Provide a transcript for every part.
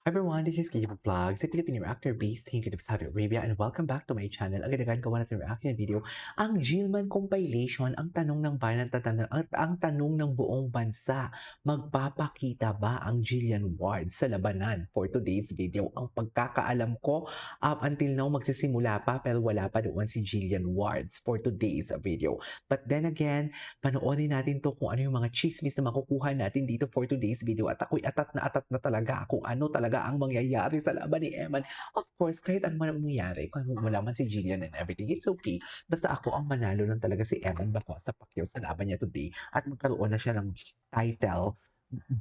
Everyone, this is Kijibo Vlogs, a Filipino actor based in Kiev, Saudi Arabia, and welcome back to my channel. Agad-agad gawa natin reaction video, ang Gilman compilation, ang tanong ng bayan at ang tanong ng buong bansa, magpapakita ba ang Jillian Ward sa labanan? For today's video, ang pagkakaalam ko, up until now magsisimula pa pero wala pa doon si Jillian Wards for today's video. But then again, panoorin natin to kung ano yung mga chismis na makukuha natin dito for today's video at ako'y atat na talaga kung ano talaga ang mangyayari sa laban ni Eman. Of course, kahit ano man ang mangyayari, kung wala man si Jillian and everything, it's okay. Basta ako ang manalo lang talaga si Eman Bako sa Pacquiao sa laban niya today at magkaroon na siya ng title.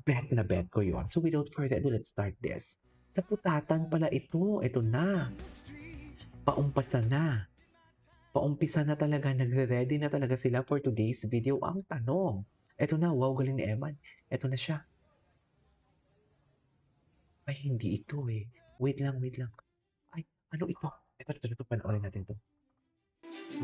Bet na bet ko yun. So without further ado, let's start this. Sa putatan pala ito. Ito na. Paumpasa na. Paumpisa na talaga. Nagre-ready na talaga sila for today's video. Ang tanong. Ito na. Wow, galing ni Eman. Ito na siya. Ay, hindi ito eh. Wait lang. Ay, ano ito? Ito, panoorin natin to.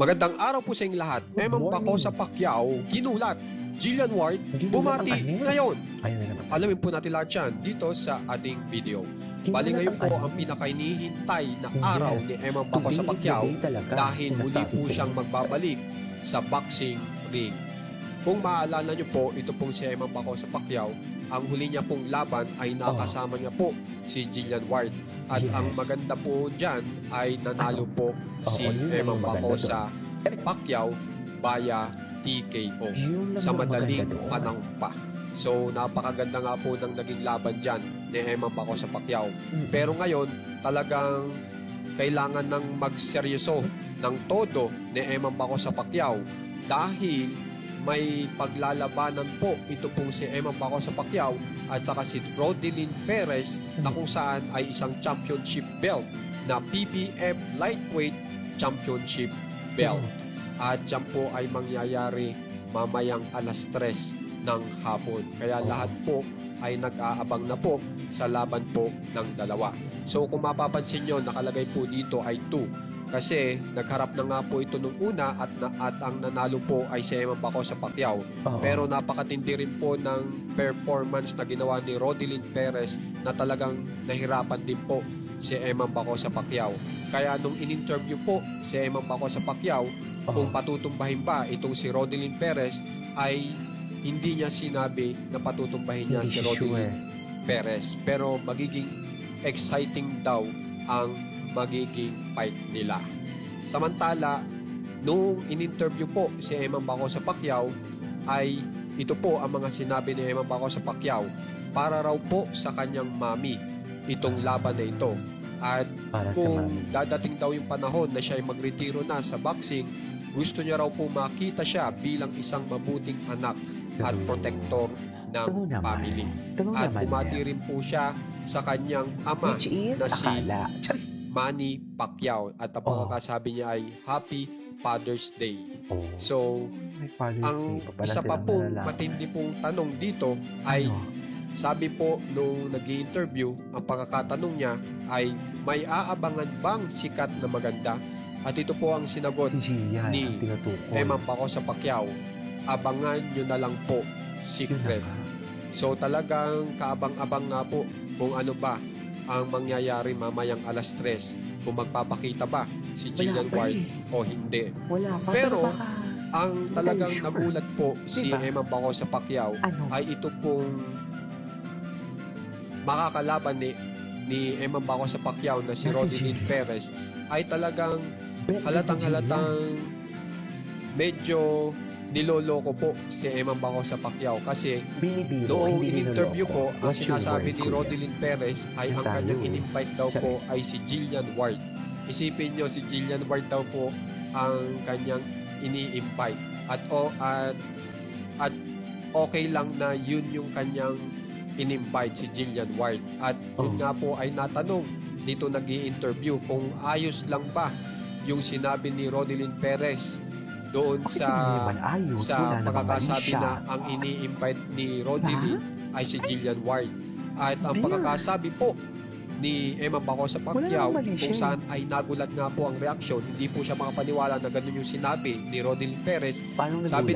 Magandang araw po sa inyong lahat. Good Memang Bako morning. sa Pacquiao, ginulat. Jillian Ward, bumati ngayon. Ayun na naman. Alamin po natin lahat yan dito sa ating video. Bali ngayon po ang pinakainihintay na araw ni Memang Bako sa Pacquiao dahil muli po siyang magbabalik sa boxing ring. Kung maaalala nyo po, ito pong si Memang Bako sa Pacquiao, ang huli niya pong laban ay nakasama niya po si Jillian Ward. At ang maganda po dyan ay nanalo po si Memang Bako sa Pacquiao via TKO sa madaling panahon pa. So napakaganda nga po ng naging laban dyan ni Memang Bako sa Pacquiao. Pero ngayon talagang kailangan ng magseryoso ng todo ni Memang Bako sa Pacquiao dahil may paglalabanan po ito pong si Memang Bako sa Pacquiao at saka si Rodelyn Perez na kung saan ay isang championship belt na PBF Lightweight Championship belt. At dyan po ay mangyayari mamayang alas 3 ng hapon. Kaya lahat po ay nag-aabang na po sa laban po ng dalawa. So kung mapapansin nyo, nakalagay po dito ay 2. Kasi nagharap na nga po ito nung una at ang nanalo po ay si Memang Bako sa Pacquiao. Pero napakatindi rin po ng performance na ginawa ni Rodelyn Perez na talagang nahirapan din po si Memang Bako sa Pacquiao. Kaya nung in-interview po si Memang Bako sa Pacquiao, kung patutumbahin ba itong si Rodelyn Perez ay hindi niya sinabi na patutumbahin niya si Rodelyn Perez. Pero magiging exciting daw ang magiging fight nila. Samantala, nung in-interview po si Memang Bako sa Pacquiao, ay ito po ang mga sinabi ni Memang Bako sa Pacquiao para raw po sa kanyang mami itong laban na ito. At kung dadating daw yung panahon na siya ay magretiro na sa boxing, gusto niya raw po makita siya bilang isang mabuting anak at protector ng family. At bumati rin po siya sa kanyang ama na si Manny Pacquiao at ang pagkakasabi niya ay Happy Father's Day. So, ang isa pa pong matindi pong tanong dito ay sabi po nung nag-i-interview, ang pagkakatanong niya ay may aabangan bang sikat na maganda? At ito po ang sinagot ni Memang Bako sa Pacquiao, abangan nyo na lang po, secret. So talagang kaabang-abang nga po kung ano ba ang mangyayari mamayang alas 3, kung magpapakita ba si Jillian Ward o hindi. Pero ang talagang nagulat po si Memang Bako sa Pacquiao ay ito pong makakalaban ni Memang Bako sa Pacquiao na si Rodelyn Perez ay talagang halatang medyo niloloko po si Memang Bako sa Pacquiao kasi noong in-interview po, ang sinasabi ni Rodelyn Perez ay ang kanyang in-invite daw po ay si Jillian Ward. Isipin nyo, si Jillian Ward daw po ang kanyang ini-invite at okay lang na yun yung kanyang in-invite, si Jillian Ward. At yun nga po ay natanong dito nag-i-interview kung ayos lang ba yung sinabi ni Rodelyn Perez doon sa pagkakasabi na ang ini-invite ni Rodelyn ay si Jillian Ward. At ang pagkakasabi po ni Memang Bako sa Pacquiao kung saan ay nagulat nga po ang reaksyon, hindi po siya makapaniwala na ganun yung sinabi ni Rodelyn Perez. Sabi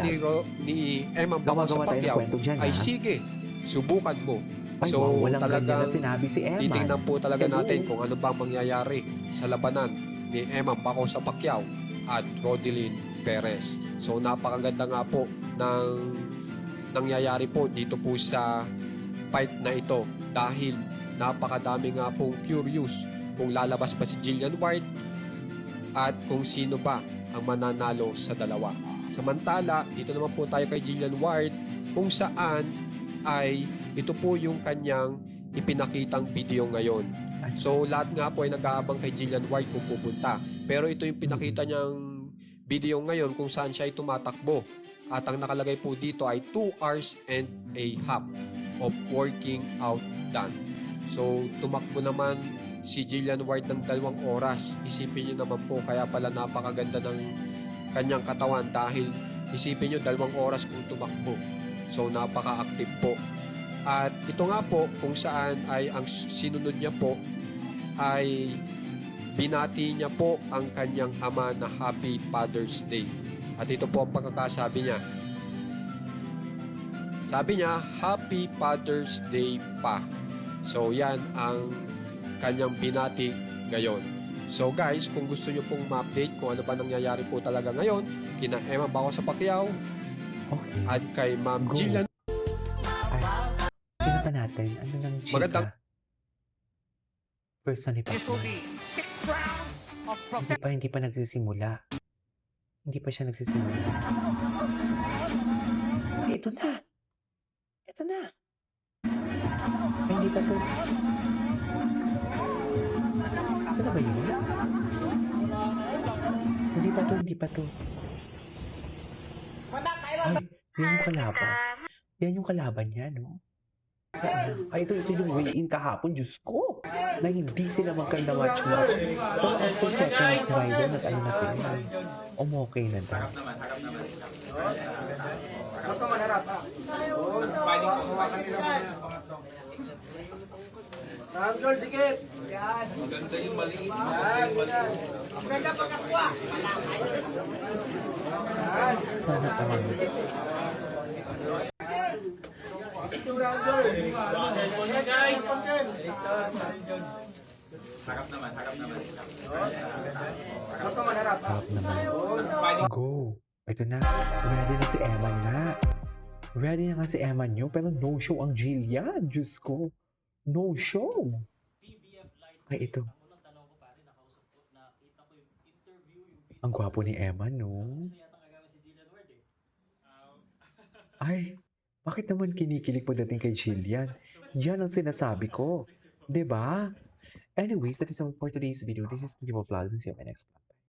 ni Memang Bako sa Pacquiao ay sige, subukan mo. Ay, So, wow, walang ganyan na talagang sinabi si Eman. titingnan po talaga Hello? natin kung ano bang mangyayari sa labanan ni Eman Bacosa Pacquiao at Rodelyn Perez. So, napakaganda nga po ng nangyayari po dito po sa fight na ito dahil napakadami nga pong curious kung lalabas ba si Jillian White at kung sino ba ang mananalo sa dalawa. Samantala, dito naman po tayo kay Jillian White kung saan ay ito po yung kanyang ipinakitang video ngayon. So lahat nga po ay nag-aabang kay Jillian White kung pupunta. Pero ito yung pinakita niyang video ngayon kung saan siya ay tumatakbo. At ang nakalagay po dito ay 2 hours and a half of working out done. So tumakbo naman si Jillian White ng 2 oras. Isipin niyo naman po, kaya pala napakaganda ng kanyang katawan dahil isipin niyo 2 oras kung tumakbo. So napaka-active po. At ito nga po kung saan ay ang sinunod niya po ay binati niya po ang kanyang ama na Happy Father's Day. At ito po ang pagkakasabi niya. Sabi niya, Happy Father's Day pa. So yan ang kanyang binati ngayon. So guys, kung gusto niyo pong ma-update kung ano ba nangyayari po talaga ngayon kina Eman Bacosa Pacquiao Okay. at kay Ma'am Go. Jillian. Tingnan pa natin. Ano nang chika? Magandang- Person ni This will Pacman. be 6 rounds of Hindi pa nagsisimula. Hindi pa siya nagsisimula. Ay, ito na. Ito na. Ay, hindi pa to. Ito na ba yun? Hindi pa to, hindi pa to. Ay, yan yung kalaban. Yan yung kalaban niya, no? Ay, ito yung weigh-in kahapon, Diyos ko! Na hindi sila magkanda match-match. Pero after seconds rider, nag-ano na sila. Okay na daw. Sana naman. Harap naman. Go. Ito na. Ready na si Eman nga. Ready na nga si Eman nyo, pero no show ang Jillian. Diyos ko. No show. Ay, ito. Ang gwapo ni Eman, no? Ay, bakit naman kinikilig pagdating kay Jillian? Yan ang sinasabi ko. 'Di ba? Anyways, that is all for today's video. This is Kibo Vlogs and see you in my next vlog.